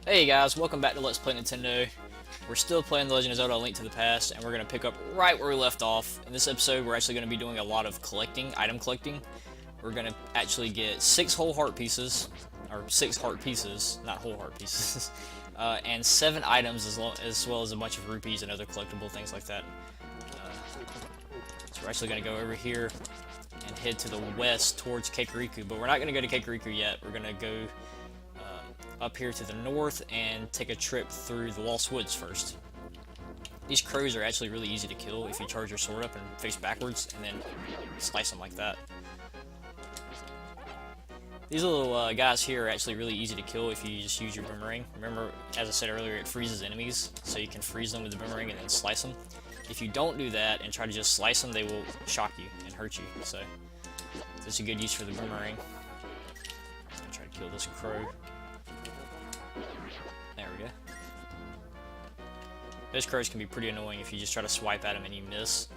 Hey guys, welcome back to Let's Play Nintendo. We're still playing The Legend of Zelda: A Link to the Past, and we're going to pick up right where we left off. In this episode, we're actually going to be doing a lot of collecting, item collecting. We're going to actually get 6 whole heart pieces, or 6 heart pieces, not whole heart pieces, and 7 items as well as a bunch of rupees and other collectible things like that. So we're actually going to go over here and head to the west towards Kakariko, but we're not going to go to Kakariko yet. We're going to go up here to the north and take a trip through the Lost Woods first. These crows are actually really easy to kill if you charge your sword up and face backwards and then slice them like that. These little guys here are actually really easy to kill if you just use your boomerang. Remember, as I said earlier, it freezes enemies, so you can freeze them with the boomerang and then slice them. If you don't do that and try to just slice them, they will shock you and hurt you. So that's a good use for the boomerang. I'm try to kill this crow. There we go. Those crows can be pretty annoying if you just try to swipe at them and you miss.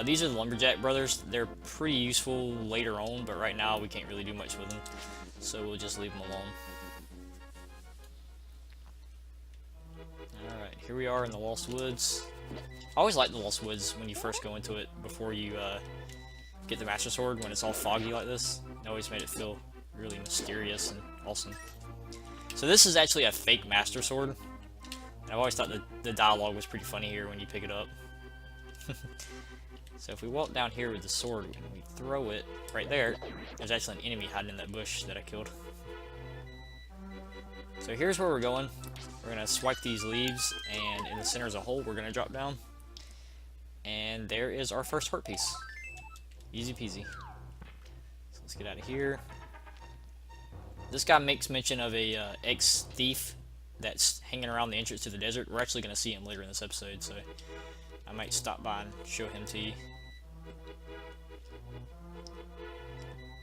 These are the Lumberjack brothers. They're pretty useful later on, but right now we can't really do much with them. So we'll just leave them alone. Alright, here we are in the Lost Woods. I always like the Lost Woods when you first go into it before you get the Master Sword, when it's all foggy like this. It always made it feel really mysterious and awesome. So this is actually a fake Master Sword. And I've always thought the dialogue was pretty funny here when you pick it up. So if we walk down here with the sword and we throw it right there, there's actually an enemy hiding in that bush that I killed. So here's where we're going. We're going to swipe these leaves, and in the center is a hole we're going to drop down. And there is our first heart piece. Easy peasy. So let's get out of here. This guy makes mention of a ex-thief that's hanging around the entrance to the desert. We're actually going to see him later in this episode, so I might stop by and show him to you.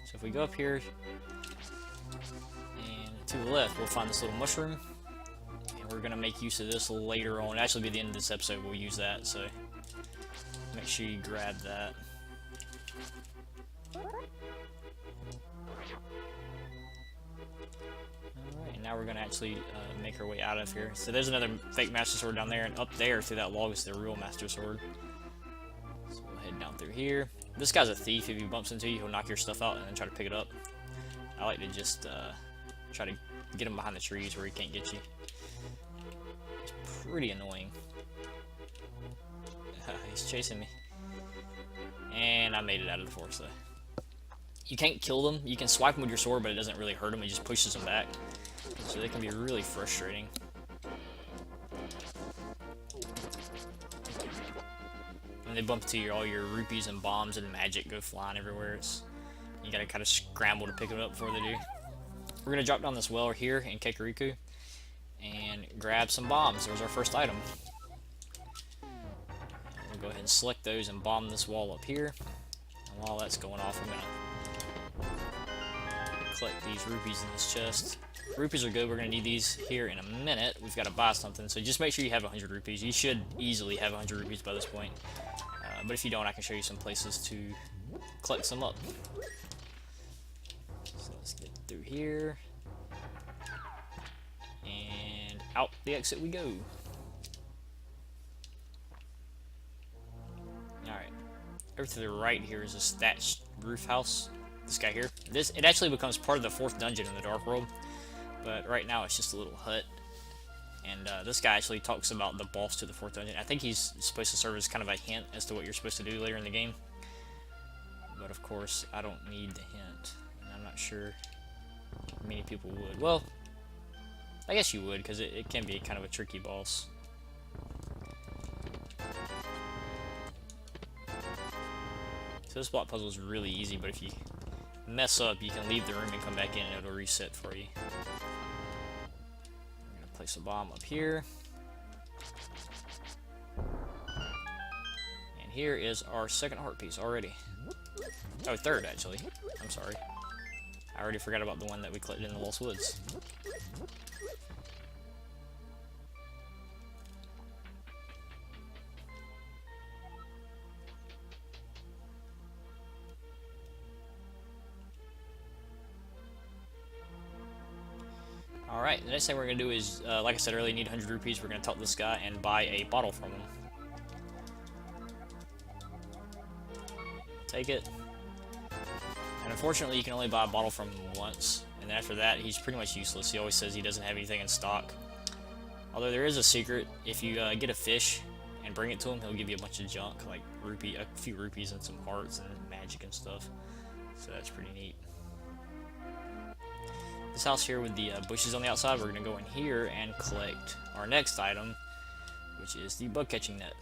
So if we go up here, and to the left, we'll find this little mushroom. And we're going to make use of this later on. It'll actually be the end of this episode we'll use that, so make sure you grab that. Now we're going to actually make our way out of here. So there's another fake Master Sword down there, and up there through that log is the real Master Sword. So we'll head down through here. This guy's a thief. If he bumps into you, he'll knock your stuff out and then try to pick it up. I like to just try to get him behind the trees where he can't get you. It's pretty annoying. He's chasing me. And I made it out of the forest though. You can't kill them. You can swipe them with your sword, but it doesn't really hurt them. It just pushes them back. So they can be really frustrating. When they bump into you, all your rupees and bombs and magic go flying everywhere. You gotta kind of scramble to pick them up before they do. We're gonna drop down this well here in Kakariko and grab some bombs. There's our first item. We'll go ahead and select those and bomb this wall up here. And while that's going off, I'm gonna collect these rupees in this chest. Rupees are good. We're going to need these here in a minute. We've got to buy something, so just make sure you have 100 rupees. You should easily have 100 rupees by this point. But if you don't, I can show you some places to collect some up. So let's get through here. And out the exit we go. Alright. Over to the right here is a thatched roof house. This guy here. It actually becomes part of the 4th dungeon in the Dark World. But right now it's just a little hut. And this guy actually talks about the boss to the 4th dungeon. I think he's supposed to serve as kind of a hint as to what you're supposed to do later in the game. But of course, I don't need the hint. And I'm not sure many people would. Well, I guess you would, because it can be kind of a tricky boss. So this block puzzle is really easy, but if you mess up, you can leave the room and come back in and it'll reset for you. I'm gonna place a bomb up here. And here is our second heart piece already. Oh, third actually. I'm sorry. I already forgot about the one that we collected in the Lost Woods. Alright, the next thing we're going to do is, like I said earlier, you need 100 rupees. We're going to talk to this guy and buy a bottle from him. Take it. And unfortunately, you can only buy a bottle from him once. And then after that, he's pretty much useless. He always says he doesn't have anything in stock. Although there is a secret. If you get a fish and bring it to him, he'll give you a bunch of junk, like a few rupees and some hearts and magic and stuff. So that's pretty neat. This house here with the bushes on the outside, we're going to go in here and collect our next item, which is the bug catching net.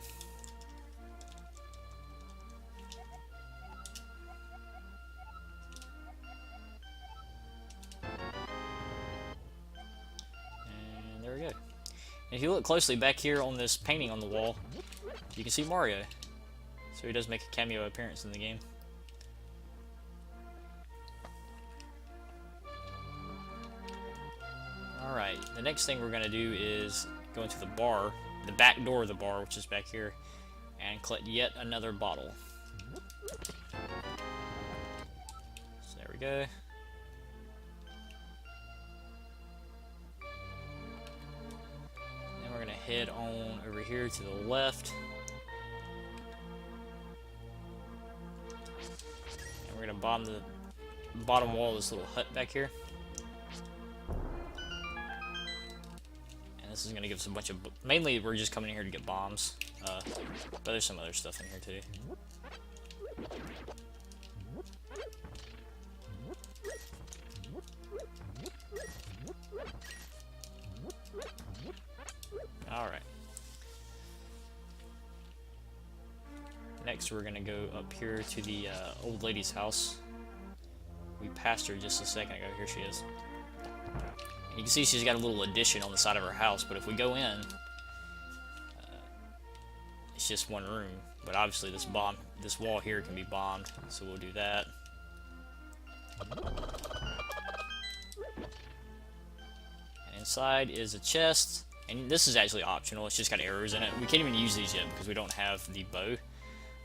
And there we go. And if you look closely back here on this painting on the wall, you can see Mario. So he does make a cameo appearance in the game. Alright, the next thing we're going to do is go into the bar, the back door of the bar, which is back here, and collect yet another bottle. So there we go. Then we're going to head on over here to the left. And we're going to bomb the bottom wall of this little hut back here. This is going to give us a bunch of... Mainly, we're just coming in here to get bombs. But there's some other stuff in here, too. Alright. Next, we're going to go up here to the old lady's house. We passed her just a second ago. Here she is. You can see she's got a little addition on the side of her house, but if we go in, it's just one room. But obviously this wall here can be bombed, so we'll do that. And inside is a chest, and this is actually optional. It's just got arrows in it. We can't even use these yet because we don't have the bow,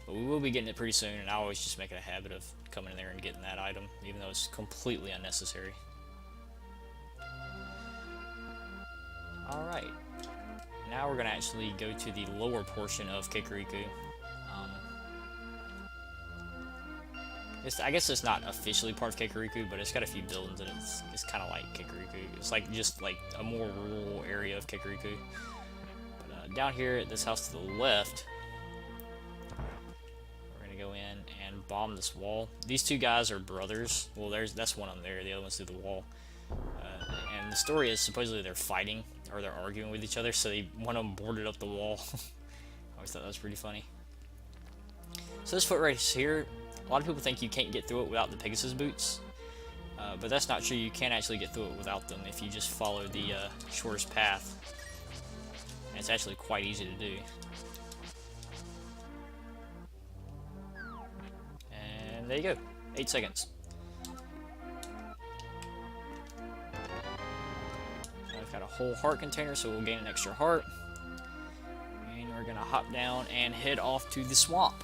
but we will be getting it pretty soon. And I always just make it a habit of coming in there and getting that item, even though it's completely unnecessary. Alright, now we're going to actually go to the lower portion of Kakariko. I guess it's not officially part of Kakariko, but it's got a few buildings and it's kind of like Kakariko. It's like just like a more rural area of Kakariko. But down here at this house to the left, we're going to go in and bomb this wall. These two guys are brothers. Well, that's one of them there. The other one's through the wall. And the story is supposedly they're fighting, or they're arguing with each other, so one of them boarded up the wall. I always thought that was pretty funny. So this foot race here, a lot of people think you can't get through it without the Pegasus boots, but that's not true. You can actually get through it without them if you just follow the shortest path. And it's actually quite easy to do. And there you go, 8 seconds. I've got a whole heart container, so we'll gain an extra heart. And we're going to hop down and head off to the swamp.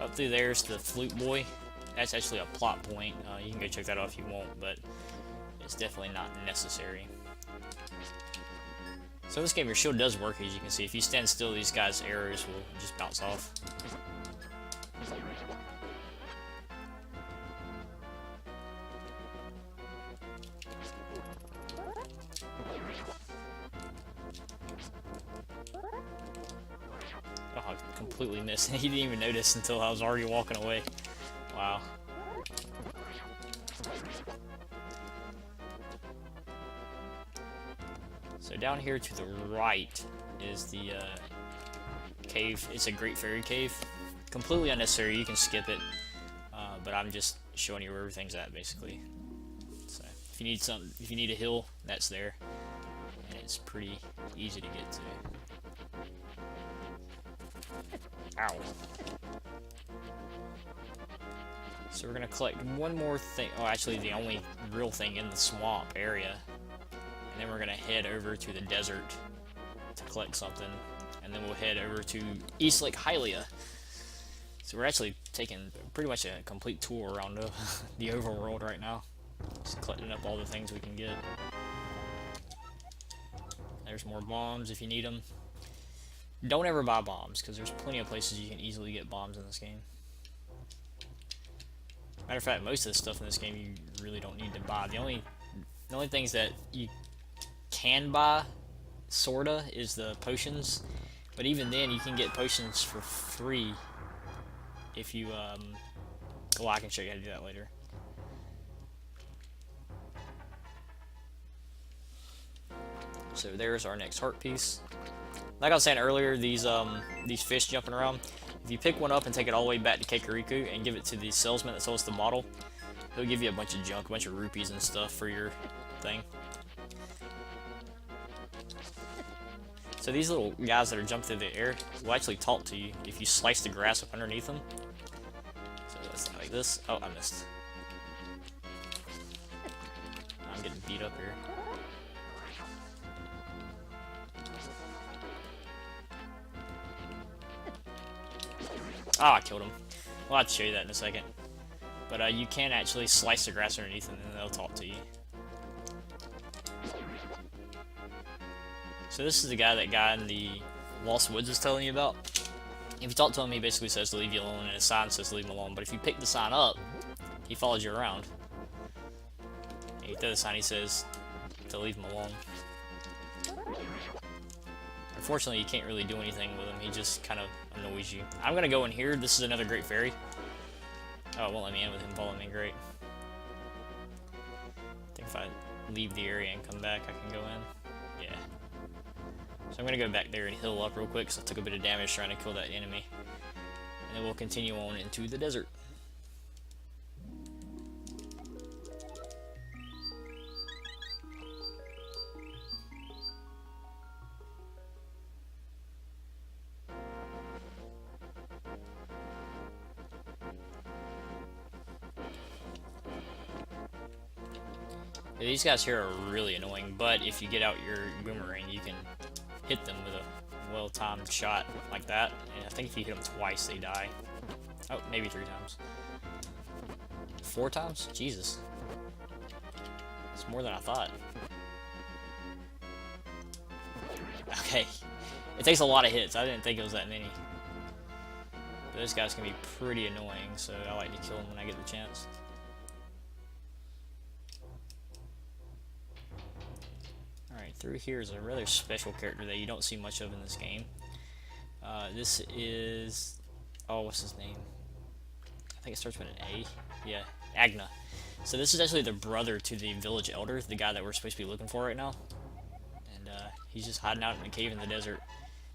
Up through there's the flute boy. That's actually a plot point. You can go check that out if you want, but it's definitely not necessary. So in this game, your shield does work, as you can see. If you stand still, these guys' arrows will just bounce off. Oh, I completely missed. He didn't even notice until I was already walking away. Wow. So down here to the right is the cave. It's a Great Fairy Cave. Completely unnecessary. You can skip it, but I'm just showing you where everything's at, basically. So if you need a hill, that's there, and it's pretty easy to get to. Ow. So we're gonna collect one more thing. Oh, actually, the only real thing in the swamp area. And then we're gonna head over to the desert to collect something. And then we'll head over to East Lake Hylia. So we're actually taking pretty much a complete tour around the overworld right now. Just collecting up all the things we can get. There's more bombs if you need them. Don't ever buy bombs, because there's plenty of places you can easily get bombs in this game. Matter of fact, most of the stuff in this game you really don't need to buy. The only things that you can buy, sorta, is the potions. But even then, you can get potions for free if you, well, I can show you how to do that later. So there's our next heart piece. Like I was saying earlier, these fish jumping around, if you pick one up and take it all the way back to Kakariko and give it to the salesman that sells the model, he'll give you a bunch of junk, a bunch of rupees and stuff for your thing. So these little guys that are jumping through the air will actually talk to you if you slice the grass up underneath them. So that's like this. Oh, I missed. I'm getting beat up here. Oh, I killed him. Well, I'll show you that in a second. But you can actually slice the grass underneath them and they'll talk to you. So this is the guy that guy in the Lost Woods was telling you about. If you talk to him, he basically says to leave you alone, and his sign says to leave him alone. But if you pick the sign up, he follows you around. And you throw the sign, he says to leave him alone. Unfortunately, you can't really do anything with him. He just kind of annoys you. I'm gonna go in here. This is another great fairy. Oh, it won't let me in with him following me. Great. I think if I leave the area and come back, I can go in. Yeah. So I'm gonna go back there and heal up real quick, because I took a bit of damage trying to kill that enemy. And then we'll continue on into the desert. Yeah, these guys here are really annoying, but if you get out your boomerang, you can hit them with a well-timed shot like that. And I think if you hit them twice, they die. Oh, maybe 3 times. 4 times? Jesus. It's more than I thought. Okay. It takes a lot of hits. I didn't think it was that many. But those guys can be pretty annoying, so I like to kill them when I get the chance. Alright, through here is a rather special character that you don't see much of in this game. This is... oh, what's his name? I think it starts with an A. Yeah, Agna. So this is actually the brother to the village elder, the guy that we're supposed to be looking for right now. And he's just hiding out in a cave in the desert.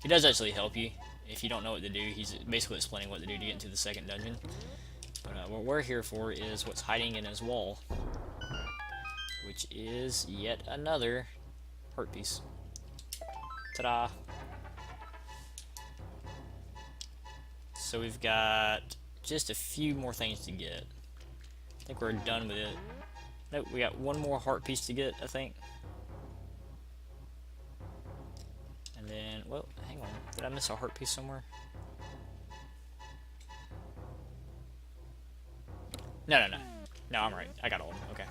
He does actually help you. If you don't know what to do, he's basically explaining what to do to get into the second dungeon. But what we're here for is what's hiding in his wall, which is yet another heart piece. Ta-da! So we've got just a few more things to get. I think we're done with it. Nope, we got one more heart piece to get, I think. And then, well, hang on. Did I miss a heart piece somewhere? No. No, I'm right. I got all of them. Okay.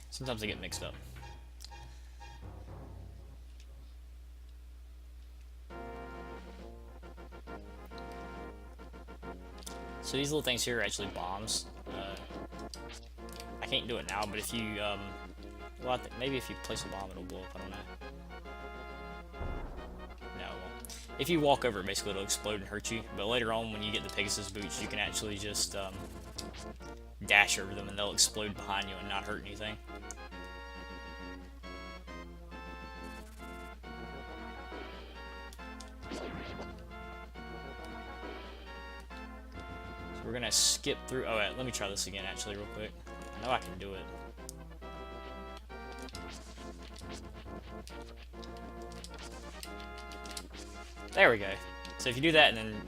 Sometimes I get mixed up. So these little things here are actually bombs. I can't do it now, but if you, well, I think maybe if you place a bomb, it'll blow up. I don't know. No, it won't. If you walk over it, basically it'll explode and hurt you. But later on, when you get the Pegasus boots, you can actually just dash over them, and they'll explode behind you and not hurt anything. We're gonna skip through. Oh, wait, let me try this again, actually, real quick. I know I can do it. There we go. So if you do that and then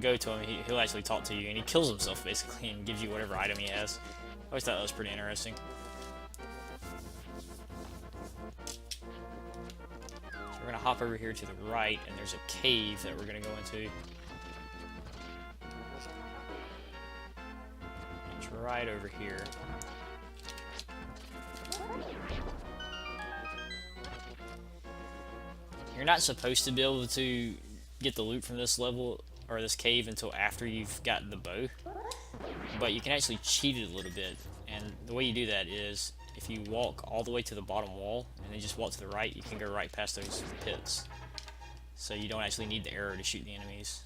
go to him, he'll actually talk to you, and he kills himself basically and gives you whatever item he has. I always thought that was pretty interesting. So we're gonna hop over here to the right, and there's a cave that we're gonna go into. It's right over here. You're not supposed to be able to get the loot from this level or this cave until after you've got the bow, but you can actually cheat it a little bit, and the way you do that is if you walk all the way to the bottom wall and then just walk to the right, you can go right past those pits, so you don't actually need the arrow to shoot the enemies.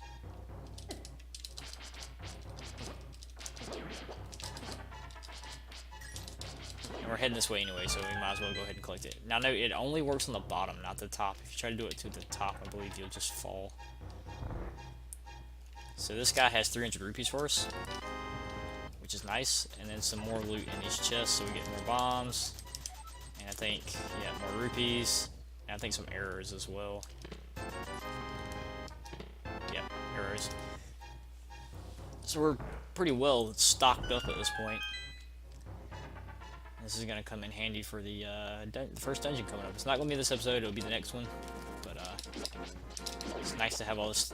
And we're heading this way anyway, so we might as well go ahead and collect it. Now note, it only works on the bottom, not the top. If you try to do it to the top, I believe you'll just fall. So this guy has 300 rupees for us, which is nice, and then some more loot in these chests, so we get more bombs, and I think, yeah, more rupees, and I think some arrows as well. Yeah, arrows. So we're pretty well stocked up at this point. This is going to come in handy for the first dungeon coming up. It's not going to be this episode, it'll be the next one, but it's nice to have all this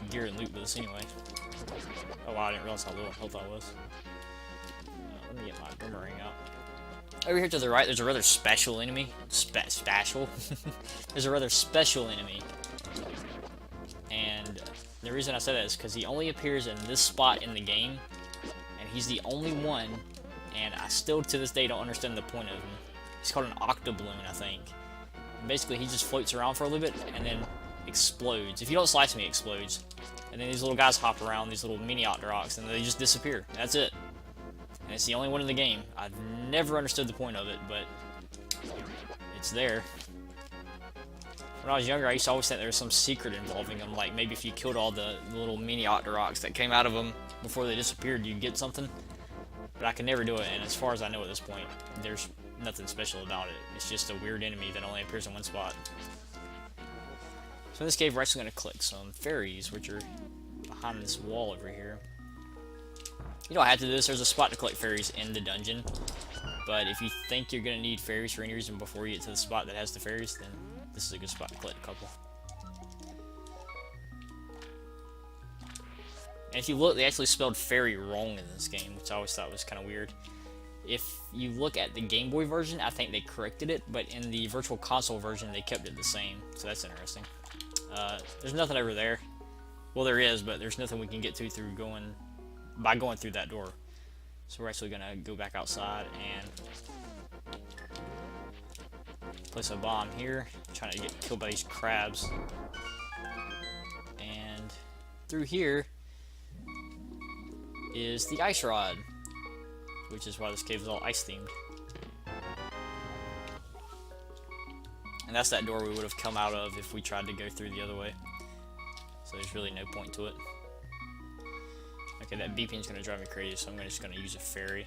gear and loot with us anyway. Oh wow, I didn't realize how low health I was. Let me get my boomerang out. Over here to the right, there's a rather special enemy. Special? There's a rather special enemy. And the reason I say that is because he only appears in this spot in the game, and he's the only one, and I still to this day don't understand the point of him. He's called an octobloon, I think. And basically, he just floats around for a little bit, and then explodes. If you don't slice him, he explodes. And then these little guys hop around, these little mini Octoroks, and they just disappear. That's it. And it's the only one in the game. I've never understood the point of it, but it's there. When I was younger, I used to always think there was some secret involving them, like maybe if you killed all the little mini Octoroks that came out of them before they disappeared, you'd get something. But I could never do it, and as far as I know at this point, there's nothing special about it. It's just a weird enemy that only appears in one spot. So in this cave, we're actually going to collect some fairies, which are behind this wall over here. You don't have to do this. There's a spot to collect fairies in the dungeon. But if you think you're going to need fairies for any reason before you get to the spot that has the fairies, then this is a good spot to collect a couple. And if you look, they actually spelled fairy wrong in this game, which I always thought was kind of weird. If you look at the Game Boy version, I think they corrected it, but in the Virtual Console version, they kept it the same, so that's interesting. There's nothing over there. Well, there is, but there's nothing we can get to through going through that door. So we're actually gonna go back outside and place a bomb here, trying to get killed by these crabs. And through here is the ice rod, which is why this cave is all ice themed. And that's that door we would have come out of if we tried to go through the other way. So there's really no point to it. Okay, that beeping is going to drive me crazy, so I'm just going to use a fairy.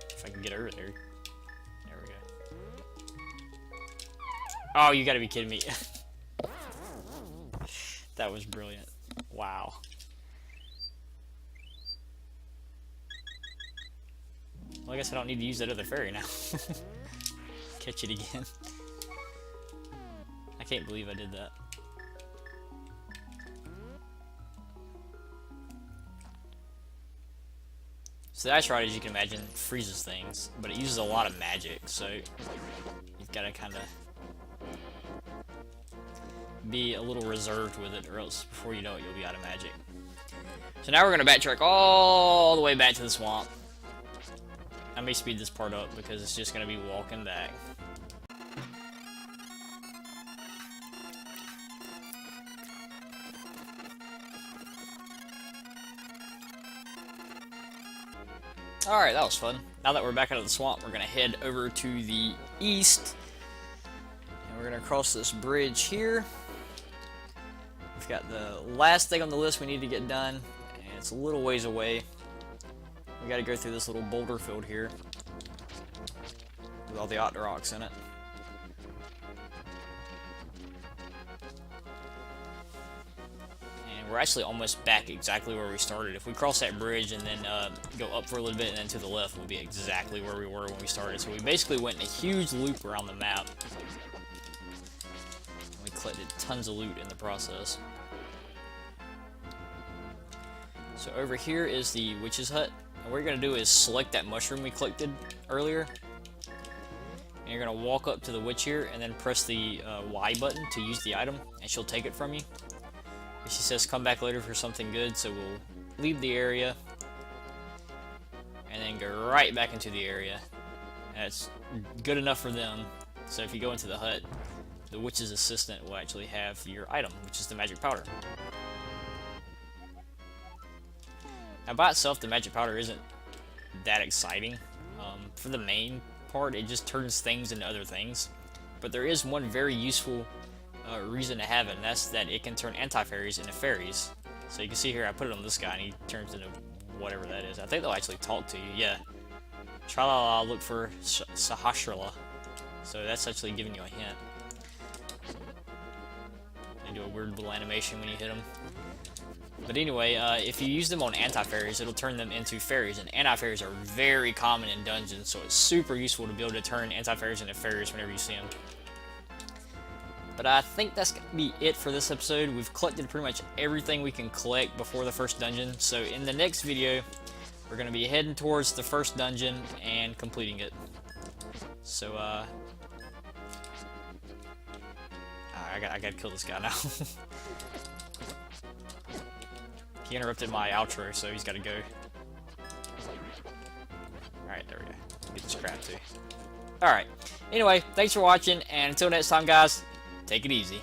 If I can get over there. There we go. Oh, you got to be kidding me. That was brilliant. Wow. Well, I guess I don't need to use that other fairy now. Catch it again. I can't believe I did that. So the ice rod, as you can imagine, freezes things, but it uses a lot of magic, so you've got to kind of be a little reserved with it, or else before you know it, you'll be out of magic. So now we're going to backtrack all the way back to the swamp. I may speed this part up because it's just going to be walking back. Alright, that was fun. Now that we're back out of the swamp, we're going to head over to the east. And we're going to cross this bridge here. We've got the last thing on the list we need to get done, and it's a little ways away. We got to go through this little boulder field here with all the Octoroks in it. we're actually almost back exactly where we started. If we cross that bridge and then go up for a little bit and then to the left, we'll be exactly where we were when we started. So we basically went in a huge loop around the map. We collected tons of loot in the process. So over here is the witch's hut. And what you're going to do is select that mushroom we collected earlier. And you're going to walk up to the witch here and then press the Y button to use the item, and she'll take it from you. And she says come back later for something good, so we'll leave the area and then go right back into the area. That's good enough for them. So if you go into the hut, the witch's assistant will actually have your item, which is the magic powder. Now by itself, the magic powder isn't that exciting. For the main part, it just turns things into other things. But there is one very useful reason to have it, and that's that it can turn anti-fairies into fairies. So you can see here, I put it on this guy, and he turns into whatever that is. I think they'll actually talk to you, yeah. Tra-la-la, look for Sahasrala. So that's actually giving you a hint. They do a weird little animation when you hit them. But anyway, if you use them on anti-fairies, it'll turn them into fairies, and anti-fairies are very common in dungeons, so it's super useful to be able to turn anti-fairies into fairies whenever you see them. But I think that's going to be it for this episode. We've collected pretty much everything we can collect before the first dungeon, so in the next video, we're going to be heading towards the first dungeon and completing it. So, I gotta kill this guy now. He interrupted my outro, so he's gotta go. Alright, there we go. Get this crap too. Alright. Anyway, thanks for watching, and until next time, guys, take it easy.